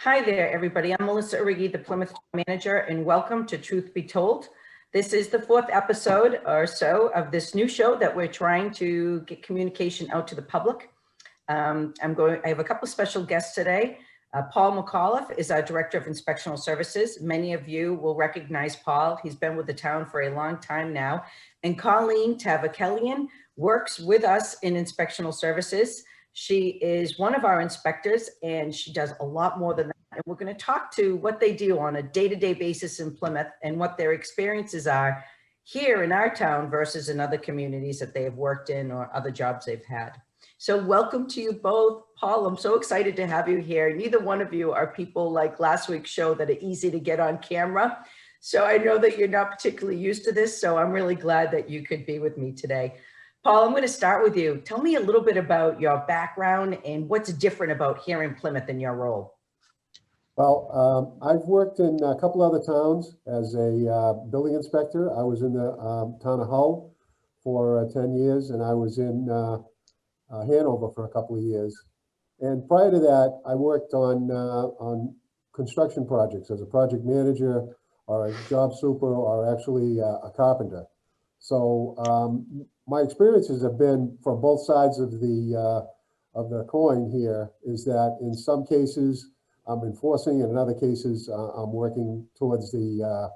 Hi there, everybody. I'm Melissa Arrighi, the Plymouth Manager, and welcome to Truth Be Told. This is the fourth episode or so of this new show that we're trying to get communication out to the public. I have a couple of special guests today. Paul McAuliffe is our Director of Inspectional Services. Many of you will recognize Paul. He's been with the town for a long time now. And Colleen Tavekelian works with us in Inspectional Services. She is one of our inspectors, and she does a lot more than that. And we're going to talk to what they do on a day-to-day basis in Plymouth and what their experiences are here in our town versus in other communities that they have worked in or other jobs they've had. So welcome to you both. Paul, I'm so excited to have you here. Neither one of you are people like last week's show that are easy to get on camera. So I know that you're not particularly used to this, so I'm really glad that you could be with me today. Paul, I'm going to start with you. Tell me a little bit about your background and what's different about here in Plymouth in your role. Well, I've worked in a couple other towns as a building inspector. I was in the town of Hull for 10 years, and I was in Hanover for a couple of years. And prior to that, I worked on construction projects as a project manager or a job super or actually a carpenter. So my experiences have been from both sides of the coin here, is that in some cases I'm enforcing, and in other cases I'm working towards the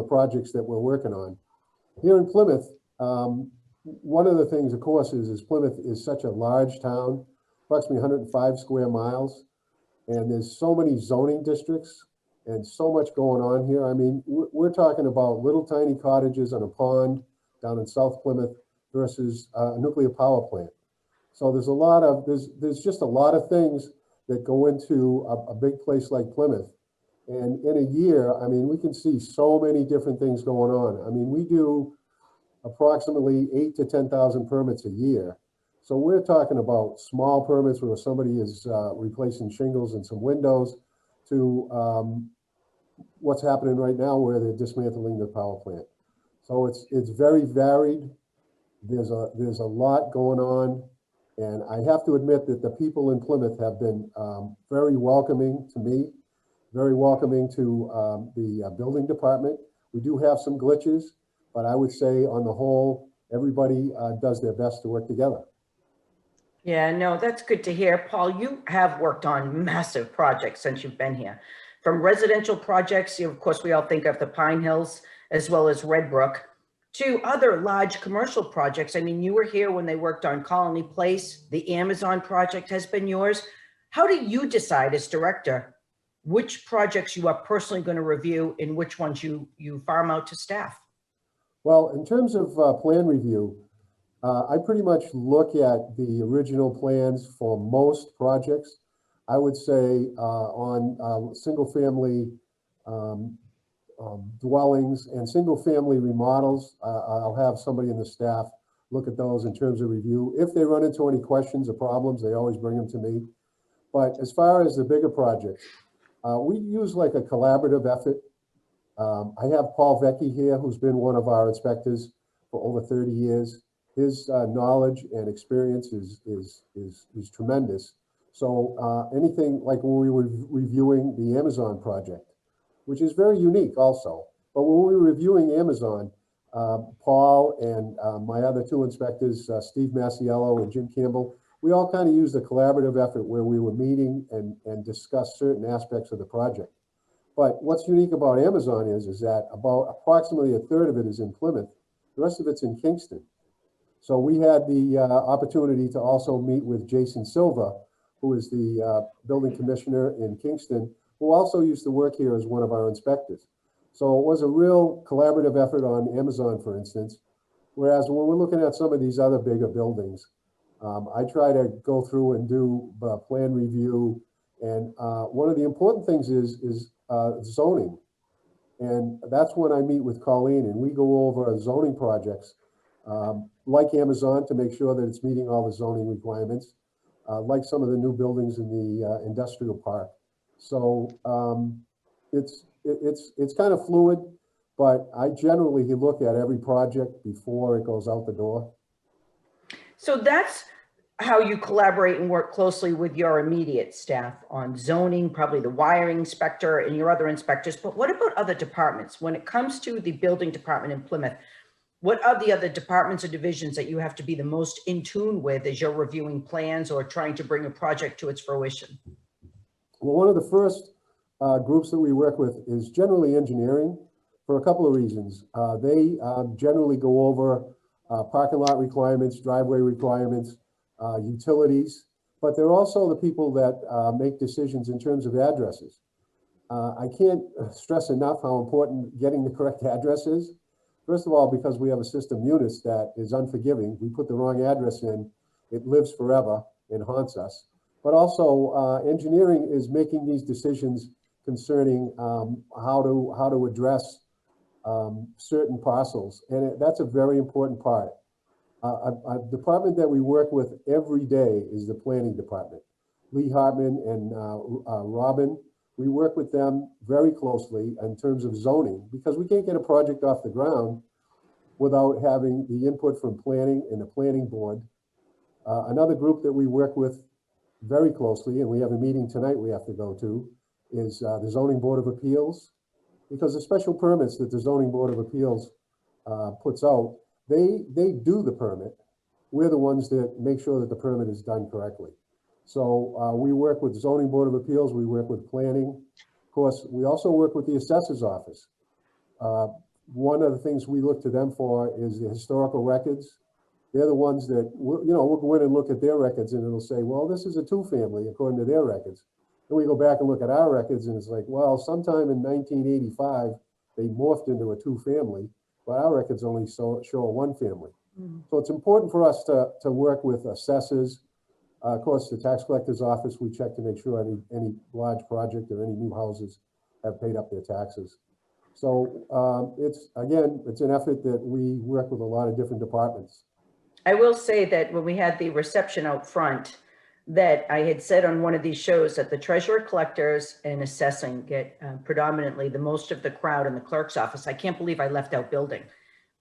projects that we're working on. Here in Plymouth, one of the things, of course, is Plymouth is such a large town, approximately 105 square miles, and there's so many zoning districts and so much going on here. I mean, we're talking about little tiny cottages on a pond down in South Plymouth versus a nuclear power plant. So there's just a lot of things that go into a big place like Plymouth. And in a year, I mean, we can see so many different things going on. I mean, we do approximately 8,000 to 10,000 permits a year. So we're talking about small permits where somebody is replacing shingles and some windows to what's happening right now where they're dismantling the power plant. So it's very varied. There's a lot going on, and I have to admit that the people in Plymouth have been very welcoming to me, very welcoming to the building department. We do have some glitches, but I would say on the whole, everybody does their best to work together. Yeah, no, that's good to hear. Paul, you have worked on massive projects since you've been here. From residential projects, of course, we all think of the Pine Hills as well as Red Brook, to other large commercial projects. I mean, you were here when they worked on Colony Place. The Amazon project has been yours. How do you decide as director which projects you are personally going to review and which ones you farm out to staff? Well, in terms of plan review, I pretty much look at the original plans for most projects. I would say on single family dwellings and single family remodels, I'll have somebody in the staff look at those in terms of review. If they run into any questions or problems, they always bring them to me. But as far as the bigger projects, we use like a collaborative effort. I have Paul Vecchi here, who's been one of our inspectors for over 30 years. His knowledge and experience is tremendous. So anything like when we were reviewing the Amazon project, which is very unique also. But when we were reviewing Amazon, Paul and my other two inspectors, Steve Masiello and Jim Campbell, we all kind of used a collaborative effort where we were meeting and discussed certain aspects of the project. But what's unique about Amazon is that about approximately a third of it is in Plymouth. The rest of it's in Kingston. So we had the opportunity to also meet with Jason Silva, who is the building commissioner in Kingston, who also used to work here as one of our inspectors. So it was a real collaborative effort on Amazon, for instance. Whereas when we're looking at some of these other bigger buildings, I try to go through and do plan review. And one of the important things is zoning. And that's when I meet with Colleen and we go over zoning projects like Amazon to make sure that it's meeting all the zoning requirements, like some of the new buildings in the industrial park. So it's kind of fluid, but I generally look at every project before it goes out the door. So that's how you collaborate and work closely with your immediate staff on zoning, probably the wiring inspector and your other inspectors, but what about other departments? When it comes to the building department in Plymouth, what are the other departments or divisions that you have to be the most in tune with as you're reviewing plans or trying to bring a project to its fruition? Well, one of the first groups that we work with is generally engineering for a couple of reasons. They generally go over parking lot requirements, driveway requirements, utilities, but they're also the people that make decisions in terms of addresses. I can't stress enough how important getting the correct address is. First of all, because we have a system, Munis, that is unforgiving. We put the wrong address in, it lives forever and haunts us. But also, engineering is making these decisions concerning how to address certain parcels, and that's a very important part. A department that we work with every day is the planning department. Lee Hartman and Robin, we work with them very closely in terms of zoning, because we can't get a project off the ground without having the input from planning and the planning board. Another group that we work with very closely, and we have a meeting tonight we have to go to, is the Zoning Board of Appeals, because the special permits that the Zoning Board of Appeals puts out, they do the permit. We're the ones that make sure that the permit is done correctly. So we work with Zoning Board of Appeals, we work with planning. Of course, we also work with the assessor's office. One of the things we look to them for is the historical records. They're the ones that, we'll go in and look at their records and it'll say, well, this is a two-family according to their records. And we go back and look at our records and it's like, well, sometime in 1985, they morphed into a two-family, but our records only show a one-family. So it's important for us to work with assessors. Of course, the tax collector's office, we check to make sure any large project or any new houses have paid up their taxes. So it's an effort that we work with a lot of different departments. I will say that when we had the reception out front, that I had said on one of these shows that the treasurer collectors and assessing get predominantly the most of the crowd in the clerk's office. I can't believe I left out building,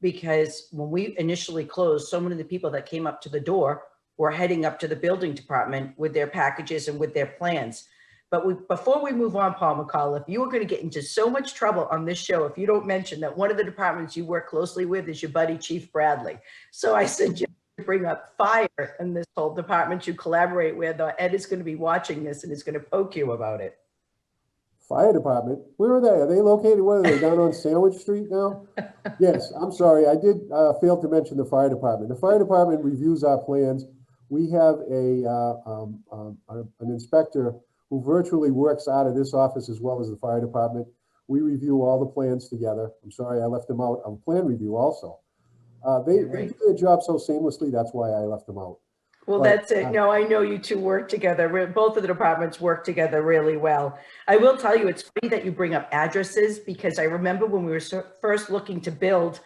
because when we initially closed, so many of the people that came up to the door were heading up to the building department with their packages and with their plans. But before we move on, Paul McAuliffe, you are going to get into so much trouble on this show if you don't mention that one of the departments you work closely with is your buddy, Chief Bradley. So I suggest you bring up fire in this whole department you collaborate with, or Ed is going to be watching this and is going to poke you about it. Fire department, where are they? Are they located, where are they, down on Sandwich Street now? Yes, I'm sorry, I did fail to mention the fire department. The fire department reviews our plans. We have an inspector who virtually works out of this office as well as the fire department. We review all the plans together. I'm sorry I left them out on plan review also. They do their job so seamlessly, that's why I left them out. Well, but that's it. No, I know you two work together. Both of the departments work together really well. I will tell you, it's funny that you bring up addresses, because I remember when we were first looking to build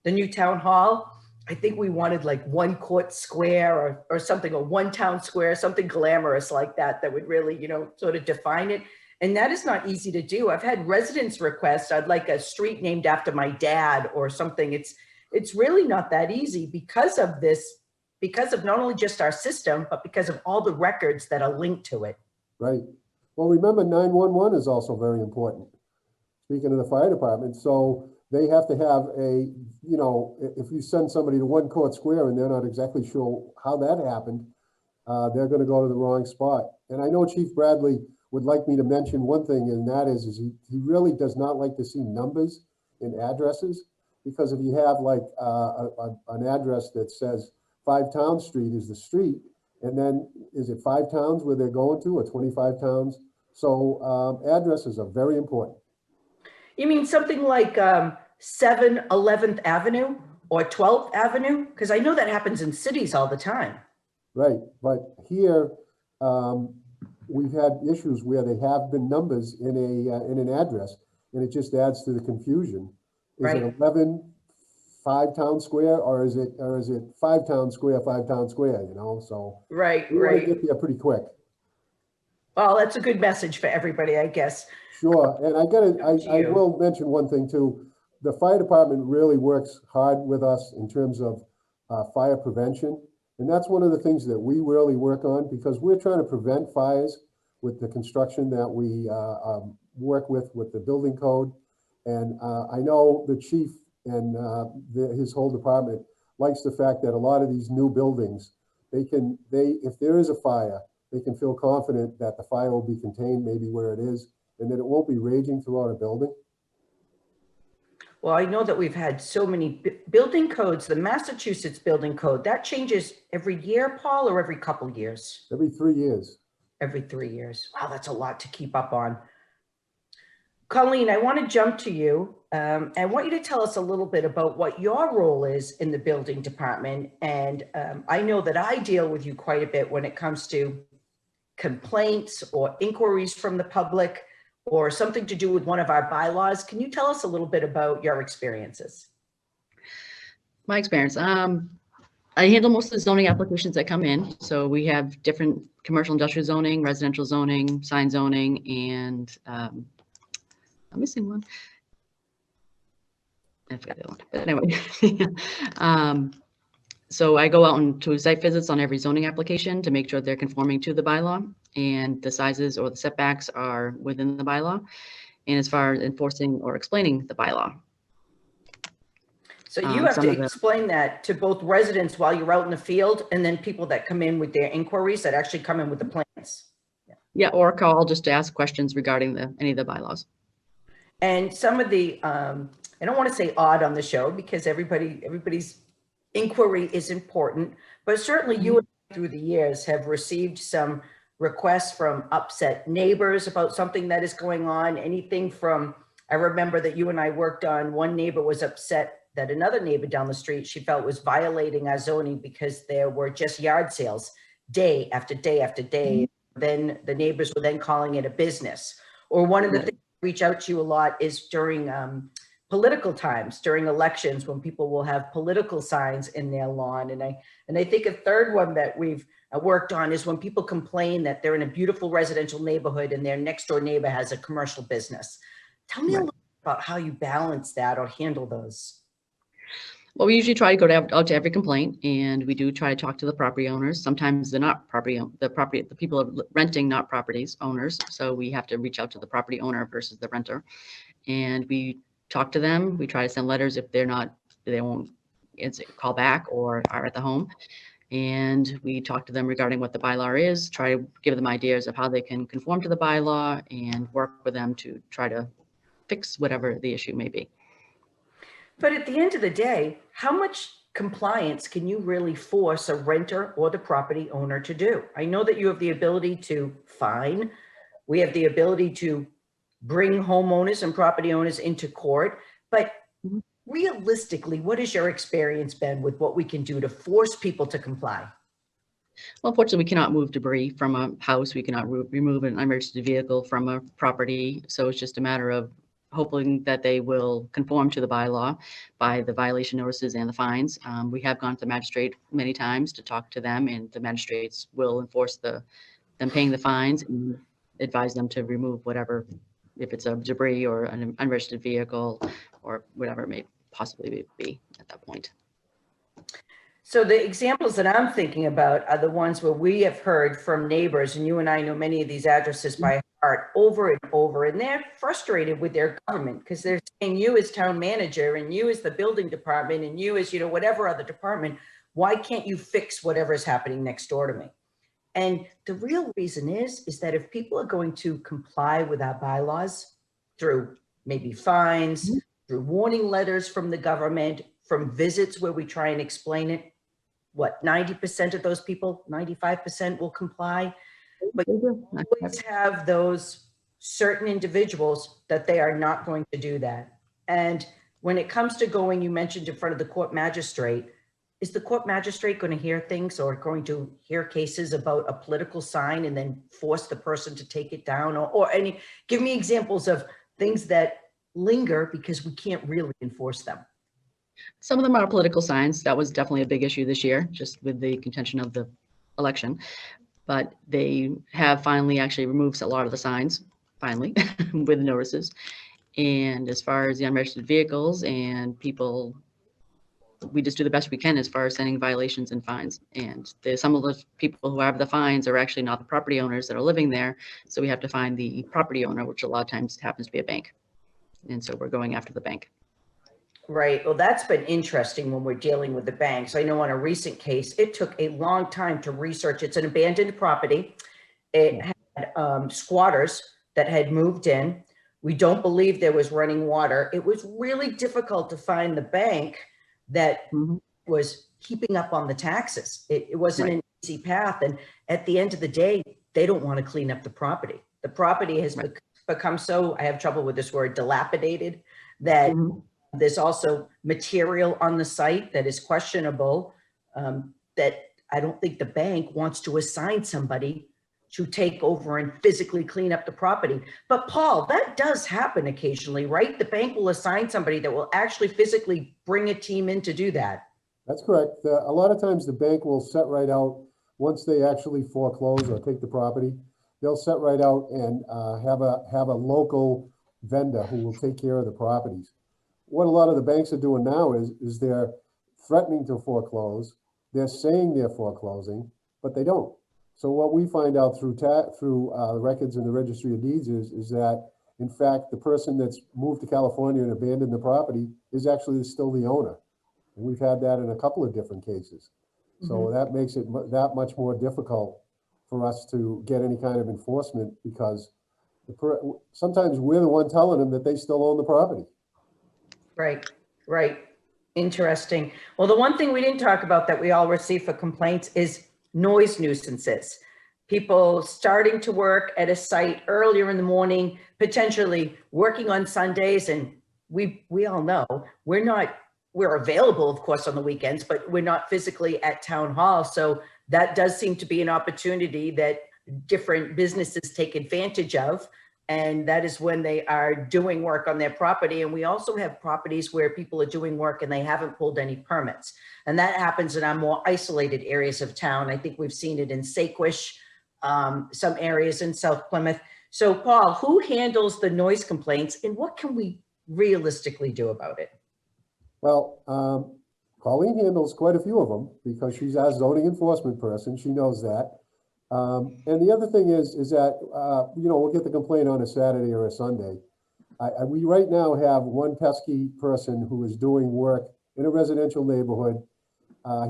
the new town hall, I think we wanted like 1 court square or something, or 1 town square, something glamorous like that, that would really, sort of define it. And that is not easy to do. I've had residents request, I'd like a street named after my dad or something. It's really not that easy because of this, because of not only just our system, but because of all the records that are linked to it. Right. Well, remember 911 is also very important. Speaking of the fire department, so they have to have if you send somebody to 1 court square and they're not exactly sure how that happened, they're going to go to the wrong spot. And I know Chief Bradley would like me to mention one thing, and that is he really does not like to see numbers in addresses, because if you have like an address that says 5 Town Street is the street, and then is it 5 towns where they're going to, or 25 towns? So addresses are very important. You mean something like 7 11th Avenue or 12th Avenue? Because I know that happens in cities all the time. Right, but here we've had issues where they have been numbers in an address, and it just adds to the confusion. Is it 11 5 Town Square, or is it 5 Town Square, 5 Town Square? So right. We want to get there pretty quick. Well, that's a good message for everybody, I guess. Sure, and I will mention one thing too. The fire department really works hard with us in terms of fire prevention. And that's one of the things that we really work on, because we're trying to prevent fires with the construction that we work with the building code. And I know the chief and his whole department likes the fact that a lot of these new buildings, if there is a fire, they can feel confident that the fire will be contained maybe where it is, and that it won't be raging throughout a building. Well, I know that we've had so many building codes, the Massachusetts building code, that changes every year, Paul, or every couple years? Every 3 years. Every 3 years. Wow, that's a lot to keep up on. Colleen, I want to jump to you. I want you to tell us a little bit about what your role is in the building department. And I know that I deal with you quite a bit when it comes to complaints or inquiries from the public or something to do with one of our bylaws. Can you tell us a little bit about your experiences? My experience, I handle most of the zoning applications that come in. So we have different commercial industrial zoning, residential zoning, sign zoning, and I'm missing one. I forgot the other one, but anyway. So I go out and do site visits on every zoning application to make sure they're conforming to the bylaw and the sizes or the setbacks are within the bylaw. And as far as enforcing or explaining the bylaw. So you have to explain that to both residents while you're out in the field, and then people that come in with their inquiries that actually come in with the plans. Yeah, or call just to ask questions regarding any of the bylaws. And some of the, I don't want to say odd on the show because everybody's inquiry is important, but certainly you through the years have received some requests from upset neighbors about something that is going on. Anything from, I remember that you and I worked on, one neighbor was upset that another neighbor down the street, she felt was violating our zoning because there were just yard sales day after day after day. Then the neighbors were then calling it a business. Or one of the things I reach out to you a lot is during political times, during elections, when people will have political signs in their lawn. And I think a third one that we've worked on is when people complain that they're in a beautiful residential neighborhood and their next door neighbor has a commercial business. Tell me a little bit about how you balance that or handle those. Well, we usually try to go out to every complaint, and we do try to talk to the property owners. Sometimes they're not the people are renting, not properties owners. So we have to reach out to the property owner versus the renter. And we talk to them. We try to send letters if they won't call back or are at the home. And we talk to them regarding what the bylaw is, try to give them ideas of how they can conform to the bylaw and work with them to try to fix whatever the issue may be. But at the end of the day, how much compliance can you really force a renter or the property owner to do? I know that you have the ability to fine. We have the ability to bring homeowners and property owners into court. But realistically, what has your experience been with what we can do to force people to comply? Well, unfortunately, we cannot move debris from a house. We cannot remove an emergency vehicle from a property. So it's just a matter of hoping that they will conform to the bylaw by the violation notices and the fines. We have gone to the magistrate many times to talk to them, and the magistrates will enforce them paying the fines and advise them to remove whatever, if it's a debris or an unregistered vehicle or whatever it may possibly be at that point. So the examples that I'm thinking about are the ones where we have heard from neighbors, and you and I know many of these addresses by heart over and over, and they're frustrated with their government because they're saying, you as town manager and you as the building department and you as, whatever other department, why can't you fix whatever is happening next door to me? And the real reason is that if people are going to comply with our bylaws through maybe fines, through warning letters from the government, from visits where we try and explain it, what, 90% of those people, 95% will comply. But you always have those certain individuals that they are not going to do that. And when it comes to going, you mentioned in front of the court magistrate, is the court magistrate going to hear things or going to hear cases about a political sign and then force the person to take it down? Or give me examples of things that linger because we can't really enforce them. Some of them are political signs. That was definitely a big issue this year, just with the contention of the election. But they have finally actually removed a lot of the signs, finally, with notices. And as far as the unregistered vehicles and people we just do the best we can as far as sending violations and fines. And some of the people who have the fines are actually not the property owners that are living there. So we have to find the property owner, which a lot of times happens to be a bank. And so we're going after the bank. Right. Well, that's been interesting when we're dealing with the banks. I know on a recent case, it took a long time to research. It's an abandoned property. It had squatters that had moved in. We don't believe there was running water. It was really difficult to find the bank that was keeping up on the taxes. It wasn't an easy path. And at the end of the day, they don't want to clean up the property. The property has become so, I have trouble with this word, dilapidated, that there's also material on the site that is questionable, that I don't think the bank wants to assign somebody to take over and physically clean up the property. But Paul, that does happen occasionally, right? The bank will assign somebody that will actually physically bring a team in to do that. That's correct. A lot of times the bank will set right out, once they actually foreclose or take the property, they'll set right out and have a local vendor who will take care of the properties. What a lot of the banks are doing now is they're threatening to foreclose. They're saying they're foreclosing, but they don't. So what we find out through the records in the Registry of Deeds is that, in fact, the person that's moved to California and abandoned the property is actually still the owner. And we've had that in a couple of different cases. So that makes it that much more difficult for us to get any kind of enforcement, because sometimes we're the one telling them that they still own the property. Right, right. Interesting. Well, the one thing we didn't talk about that we all receive for complaints is noise nuisances. People starting to work at a site earlier in the morning, potentially working on Sundays. And we all know we're available, of course, on the weekends, but we're not physically at town hall. So that does seem to be an opportunity that different businesses take advantage of. And that is when they are doing work on their property. And we also have properties where people are doing work and they haven't pulled any permits. And that happens in our more isolated areas of town. I think we've seen it in Saquesh, some areas in South Plymouth. So Paul, who handles the noise complaints and what can we realistically do about it? Well, Colleen handles quite a few of them because she's our zoning enforcement person. She knows that. And the other thing is that, we'll get the complaint on a Saturday or a Sunday. We right now have one pesky person who is doing work in a residential neighborhood.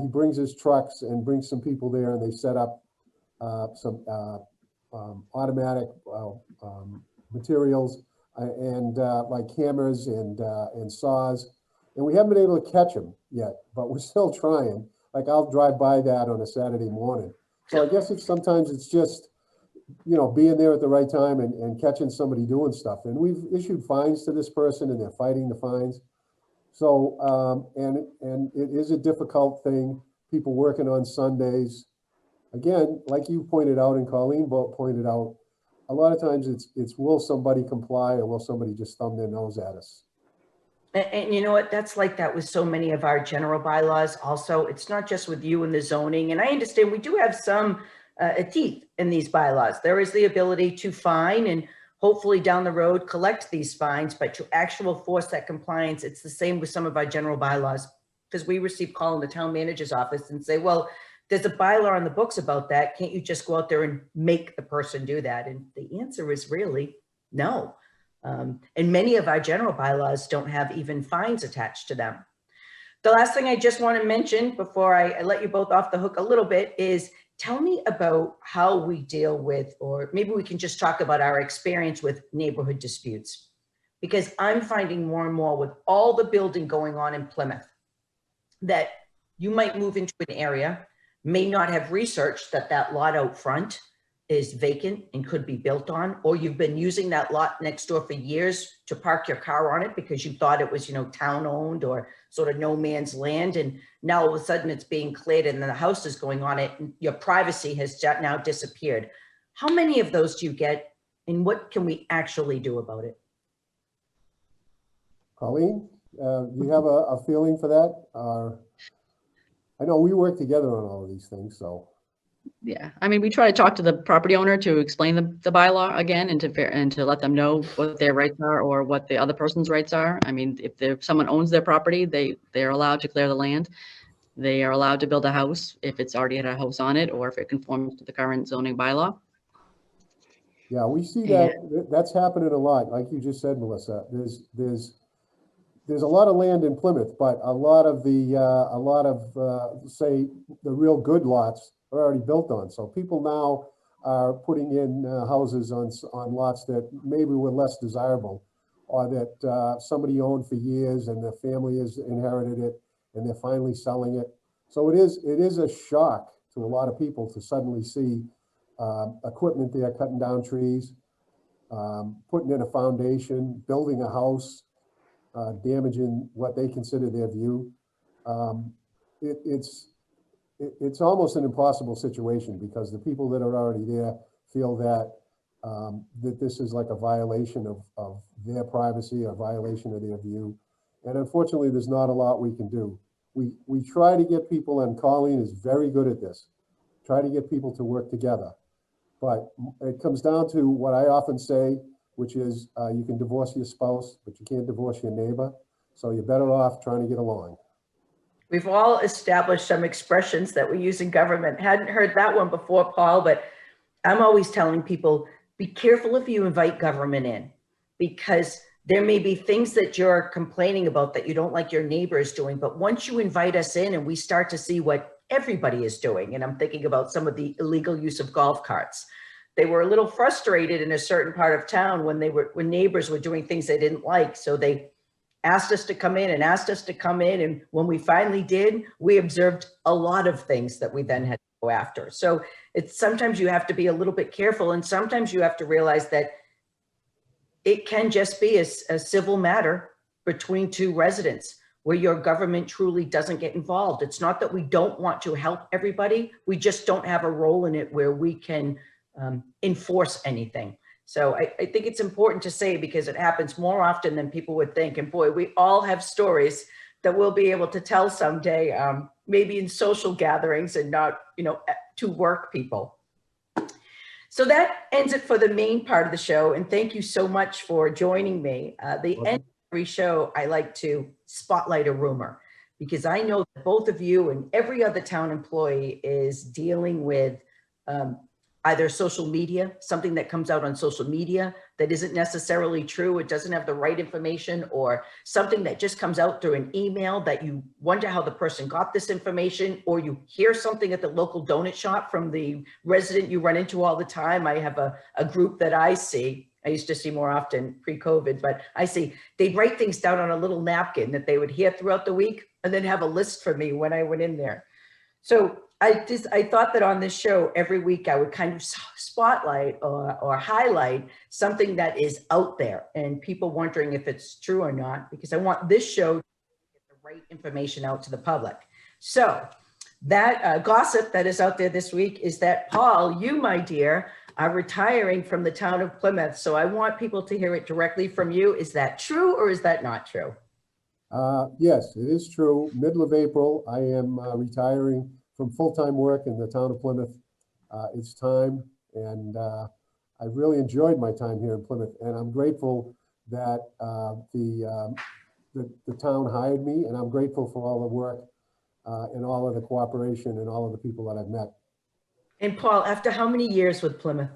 He brings his trucks and brings some people there, and they set up some automatic materials and like hammers and saws. And we haven't been able to catch him yet, but we're still trying. Like, I'll drive by that on a Saturday morning. So I guess sometimes it's just, being there at the right time and catching somebody doing stuff. And we've issued fines to this person and they're fighting the fines. So, and it is a difficult thing, people working on Sundays. Again, like you pointed out and Colleen pointed out, a lot of times it's will somebody comply or will somebody just thumb their nose at us? And you know what, that's like that with so many of our general bylaws also. It's not just with you and the zoning. And I understand we do have some teeth in these bylaws. There is the ability to fine and hopefully down the road collect these fines, but to actual force that compliance, it's the same with some of our general bylaws. Because we receive call in the town manager's office and say, well, there's a bylaw on the books about that. Can't you just go out there and make the person do that? And the answer is really no. And many of our general bylaws don't have even fines attached to them. The last thing I just want to mention before I let you both off the hook a little bit is tell me about how we deal with, or maybe we can just talk about our experience with neighborhood disputes. Because I'm finding more and more with all the building going on in Plymouth that you might move into an area, may not have researched that that lot out front is vacant and could be built on, or you've been using that lot next door for years to park your car on it because you thought it was, town owned or sort of no man's land. And now all of a sudden it's being cleared and then the house is going on it and your privacy has now disappeared. How many of those do you get and what can we actually do about it? Colleen, do you have a feeling for that? I know we work together on all of these things, so. Yeah, I mean, we try to talk to the property owner to explain the bylaw again and to let them know what their rights are or what the other person's rights are. I mean, if someone owns their property, they're allowed to clear the land. They are allowed to build a house if it's already had a house on it or if it conforms to the current zoning bylaw. Yeah, we see And that's happening a lot, like you just said, Melissa. There's a lot of land in Plymouth, but a lot of say, the real good lots are already built on. So people now are putting in houses on lots that maybe were less desirable, or that somebody owned for years and the family has inherited it and they're finally selling it. So it is a shock to a lot of people to suddenly see equipment there cutting down trees, putting in a foundation, building a house, damaging what they consider their view. Um, it's almost an impossible situation because the people that are already there feel that that this is like a violation of their privacy, a violation of their view. And unfortunately, there's not a lot we can do. We try to get people, and Colleen is very good at this, try to get people to work together. But it comes down to what I often say, which is you can divorce your spouse, but you can't divorce your neighbor. So you're better off trying to get along. We've all established some expressions that we use in government. Hadn't heard that one before, Paul, but I'm always telling people, be careful if you invite government in, because there may be things that you're complaining about that you don't like your neighbors doing. But once you invite us in and we start to see what everybody is doing, and I'm thinking about some of the illegal use of golf carts, they were a little frustrated in a certain part of town when neighbors were doing things they didn't like. So they asked us to come in and asked us to come in. And when we finally did, we observed a lot of things that we then had to go after. So it's sometimes you have to be a little bit careful. And sometimes you have to realize that it can just be a civil matter between two residents where your government truly doesn't get involved. It's not that we don't want to help everybody. We just don't have a role in it where we can enforce anything. So I think it's important to say, because it happens more often than people would think. And boy, we all have stories that we'll be able to tell someday, maybe in social gatherings and not, to work people. So that ends it for the main part of the show. And thank you so much for joining me. The end of every show, I like to spotlight a rumor, because I know that both of you and every other town employee is dealing with either social media, something that comes out on social media that isn't necessarily true, it doesn't have the right information, or something that just comes out through an email that you wonder how the person got this information, or you hear something at the local donut shop from the resident you run into all the time. I have a group that I see, I used to see more often pre-COVID, but I see they'd write things down on a little napkin that they would hear throughout the week and then have a list for me when I went in there. So I thought that on this show every week I would kind of spotlight or highlight something that is out there and people wondering if it's true or not, because I want this show to get the right information out to the public. So that gossip that is out there this week is that, Paul, you, my dear, are retiring from the town of Plymouth. So I want people to hear it directly from you. Is that true or is that not true? Yes, it is true. Middle of April, I am retiring from full-time work in the town of Plymouth. It's time, and I've really enjoyed my time here in Plymouth, and I'm grateful that the town hired me, and I'm grateful for all the work and all of the cooperation and all of the people that I've met. And Paul, after how many years with Plymouth?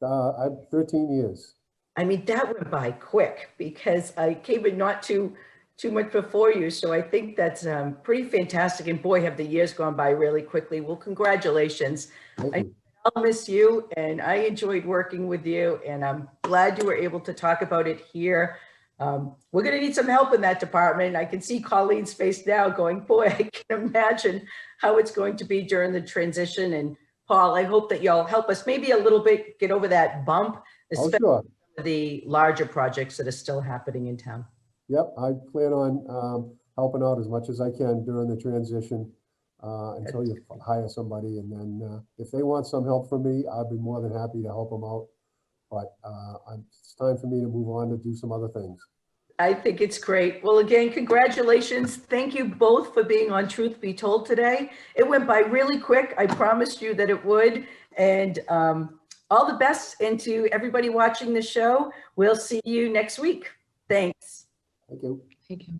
I've 13 years. I mean, that went by quick because I came in not too much before you. So I think that's pretty fantastic. And boy, have the years gone by really quickly. Well, congratulations. I'll miss you, and I enjoyed working with you, and I'm glad you were able to talk about it here. We're going to need some help in that department. I can see Colleen's face now going, boy, I can imagine how it's going to be during the transition. And Paul, I hope that y'all help us maybe a little bit get over that bump, especially the larger projects that are still happening in town. Yep, I plan on helping out as much as I can during the transition until you hire somebody. And then if they want some help from me, I'll be more than happy to help them out. But it's time for me to move on to do some other things. I think it's great. Well, again, congratulations. Thank you both for being on Truth Be Told today. It went by really quick. I promised you that it would. And all the best. And to everybody watching the show, we'll see you next week. Thanks. Thank you. Thank you.